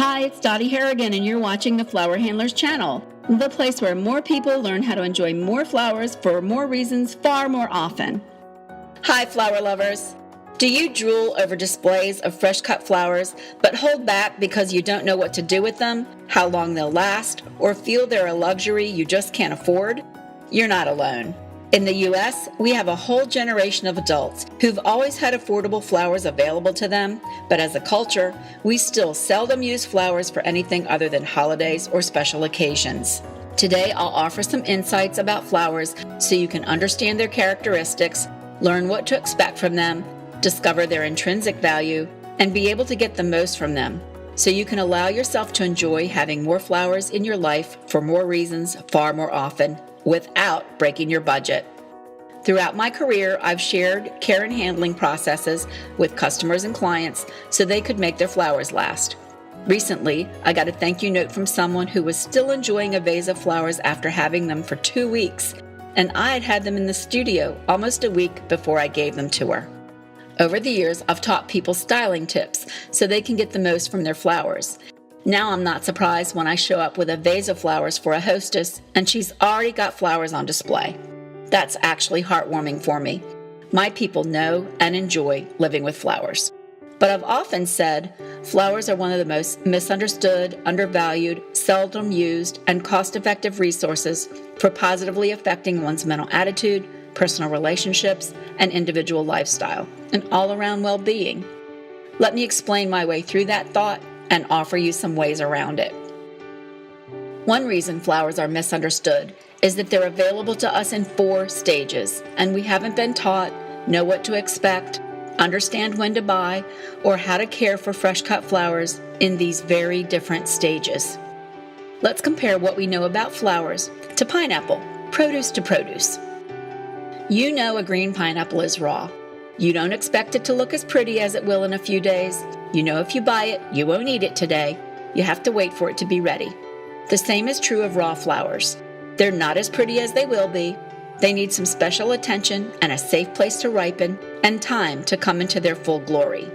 Hi, it's Dottie Harrigan, and you're watching the Flowerhandlers channel, the place where more people learn how to enjoy more flowers for more reasons far more often. Hi, flower lovers. Do you drool over displays of fresh cut flowers, but hold back because you don't know what to do with them, how long they'll last, or feel they're a luxury you just can't afford? You're not alone. In the U.S., we have a whole generation of adults who've always had affordable flowers available to them, but as a culture, we still seldom use flowers for anything other than holidays or special occasions. Today, I'll offer some insights about flowers so you can understand their characteristics, learn what to expect from them, discover their intrinsic value, and be able to get the most from them, so you can allow yourself to enjoy having more flowers in your life for more reasons far more often, without breaking your budget. Throughout my career, I've shared care and handling processes with customers and clients so they could make their flowers last. Recently, I got a thank you note from someone who was still enjoying a vase of flowers after having them for 2 weeks, and I had them in the studio almost a week before I gave them to her. Over the years, I've taught people styling tips so they can get the most from their flowers. Now I'm not surprised when I show up with a vase of flowers for a hostess and she's already got flowers on display. That's actually heartwarming for me. My people know and enjoy living with flowers. But I've often said flowers are one of the most misunderstood, undervalued, seldom used, and cost-effective resources for positively affecting one's mental attitude, personal relationships, and individual lifestyle, and all-around well-being. Let me explain my way through that thought and offer you some ways around it. One reason flowers are misunderstood is that they're available to us in 4 stages, and we haven't been taught, know what to expect, understand when to buy, or how to care for fresh cut flowers in these very different stages. Let's compare what we know about flowers to pineapple, produce to produce. You know a green pineapple is raw. You don't expect it to look as pretty as it will in a few days. You know if you buy it, you won't eat it today. You have to wait for it to be ready. The same is true of raw flowers. They're not as pretty as they will be. They need some special attention and a safe place to ripen and time to come into their full glory.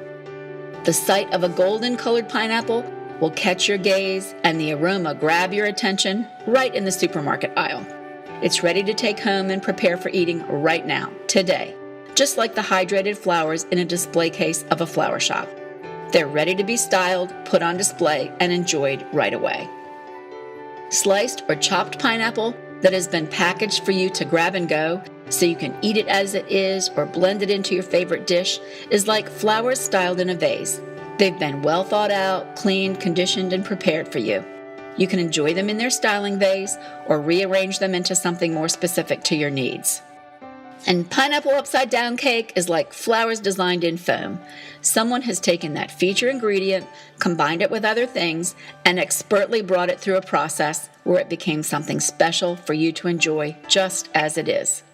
The sight of a golden colored pineapple will catch your gaze and the aroma grab your attention right in the supermarket aisle. It's ready to take home and prepare for eating right now, today, just like the hydrated flowers in a display case of a flower shop. They're ready to be styled, put on display, and enjoyed right away. Sliced or chopped pineapple that has been packaged for you to grab and go so you can eat it as it is or blend it into your favorite dish is like flowers styled in a vase. They've been well thought out, cleaned, conditioned, and prepared for you. You can enjoy them in their styling vase or rearrange them into something more specific to your needs. And pineapple upside down cake is like flowers designed in foam. Someone has taken that feature ingredient, combined it with other things, and expertly brought it through a process where it became something special for you to enjoy just as it is.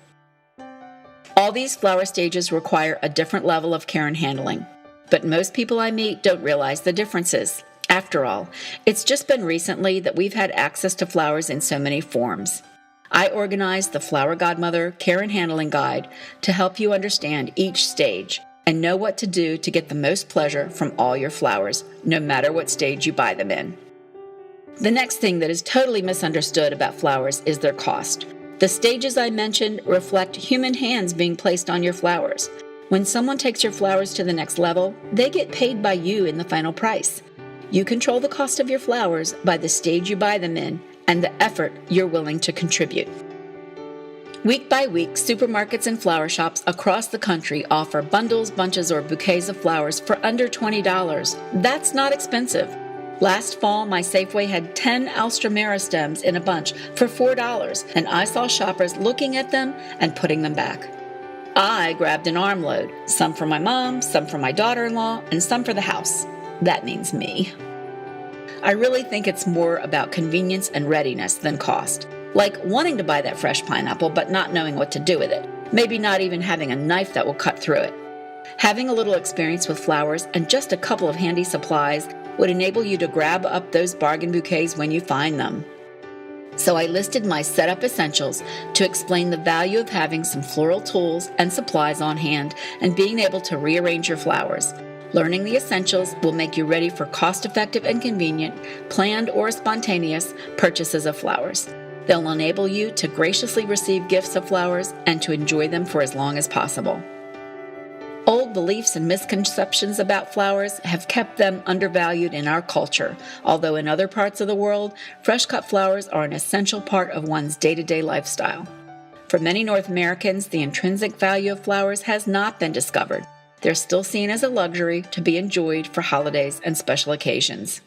All these flower stages require a different level of care and handling, but most people I meet don't realize the differences. After all, it's just been recently that we've had access to flowers in so many forms. I organized the Flower Godmother Care and Handling Guide to help you understand each stage and know what to do to get the most pleasure from all your flowers, no matter what stage you buy them in. The next thing that is totally misunderstood about flowers is their cost. The stages I mentioned reflect human hands being placed on your flowers. When someone takes your flowers to the next level, they get paid by you in the final price. You control the cost of your flowers by the stage you buy them in and the effort you're willing to contribute. Week by week, supermarkets and flower shops across the country offer bundles, bunches, or bouquets of flowers for under $20. That's not expensive. Last fall, my Safeway had 10 Alströmera stems in a bunch for $4, and I saw shoppers looking at them and putting them back. I grabbed an armload, some for my mom, some for my daughter-in-law, and some for the house. That means me. I really think it's more about convenience and readiness than cost. Like wanting to buy that fresh pineapple but not knowing what to do with it. Maybe not even having a knife that will cut through it. Having a little experience with flowers and just a couple of handy supplies would enable you to grab up those bargain bouquets when you find them. So I listed my setup essentials to explain the value of having some floral tools and supplies on hand and being able to rearrange your flowers. Learning the essentials will make you ready for cost-effective and convenient, planned or spontaneous purchases of flowers. They'll enable you to graciously receive gifts of flowers and to enjoy them for as long as possible. Old beliefs and misconceptions about flowers have kept them undervalued in our culture, although in other parts of the world, fresh-cut flowers are an essential part of one's day-to-day lifestyle. For many North Americans, the intrinsic value of flowers has not been discovered. They're still seen as a luxury to be enjoyed for holidays and special occasions.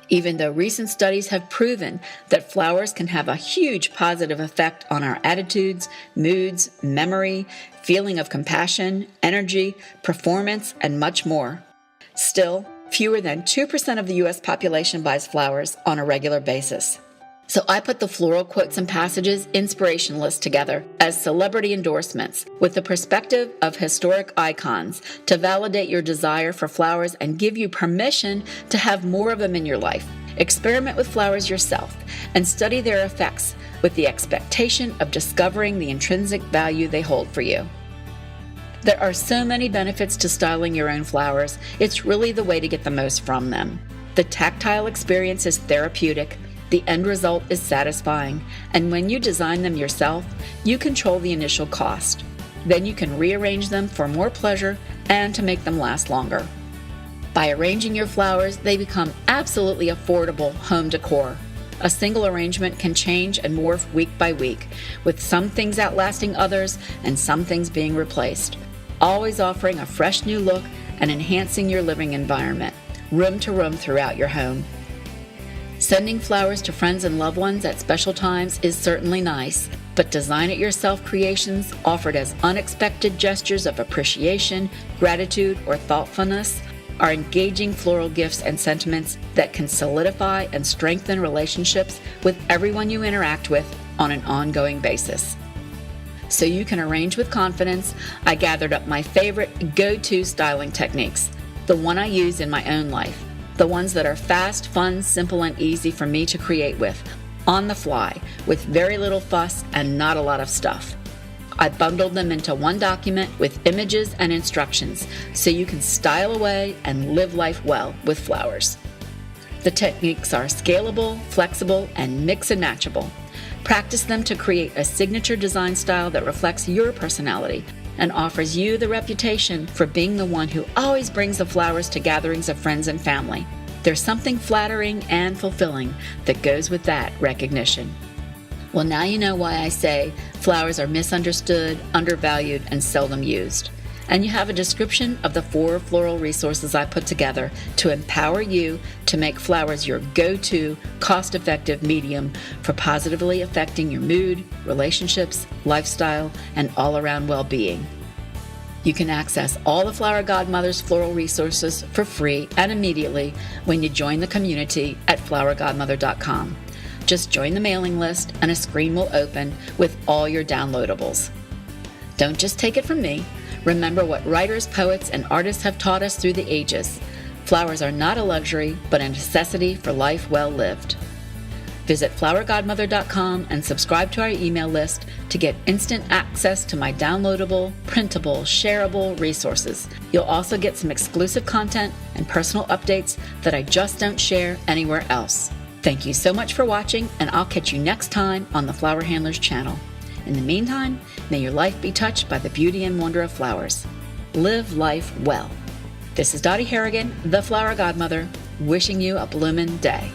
Even though recent studies have proven that flowers can have a huge positive effect on our attitudes, moods, memory, feeling of compassion, energy, performance, and much more. Still, fewer than 2% of the U.S. population buys flowers on a regular basis. So I put the floral quotes and passages inspiration list together as celebrity endorsements with the perspective of historic icons to validate your desire for flowers and give you permission to have more of them in your life. Experiment with flowers yourself and study their effects with the expectation of discovering the intrinsic value they hold for you. There are so many benefits to styling your own flowers, it's really the way to get the most from them. The tactile experience is therapeutic. The end result is satisfying, and when you design them yourself, you control the initial cost. Then you can rearrange them for more pleasure and to make them last longer. By arranging your flowers, they become absolutely affordable home decor. A single arrangement can change and morph week by week, with some things outlasting others and some things being replaced, always offering a fresh new look and enhancing your living environment, room to room throughout your home. Sending flowers to friends and loved ones at special times is certainly nice, but design-it-yourself creations offered as unexpected gestures of appreciation, gratitude, or thoughtfulness are engaging floral gifts and sentiments that can solidify and strengthen relationships with everyone you interact with on an ongoing basis. So you can arrange with confidence, I gathered up my favorite go-to styling techniques, the one I use in my own life. The ones that are fast, fun, simple, and easy for me to create with, on the fly, with very little fuss and not a lot of stuff. I bundled them into one document with images and instructions so you can style away and live life well with flowers. The techniques are scalable, flexible, and mix and matchable. Practice them to create a signature design style that reflects your personality and offers you the reputation for being the one who always brings the flowers to gatherings of friends and family. There's something flattering and fulfilling that goes with that recognition. Well, now you know why I say flowers are misunderstood, undervalued, and seldom used. And you have a description of the 4 floral resources I put together to empower you to make flowers your go-to, cost-effective medium for positively affecting your mood, relationships, lifestyle, and all-around well-being. You can access all the Flower Godmother's floral resources for free and immediately when you join the community at flowergodmother.com. Just join the mailing list and a screen will open with all your downloadables. Don't just take it from me. Remember what writers, poets, and artists have taught us through the ages. Flowers are not a luxury, but a necessity for life well lived. Visit flowergodmother.com and subscribe to our email list to get instant access to my downloadable, printable, shareable resources. You'll also get some exclusive content and personal updates that I just don't share anywhere else. Thank you so much for watching, and I'll catch you next time on the Flowerhandlers channel. In the meantime, may your life be touched by the beauty and wonder of flowers. Live life well. This is Dottie Harrigan, the Flower Godmother, wishing you a bloomin' day.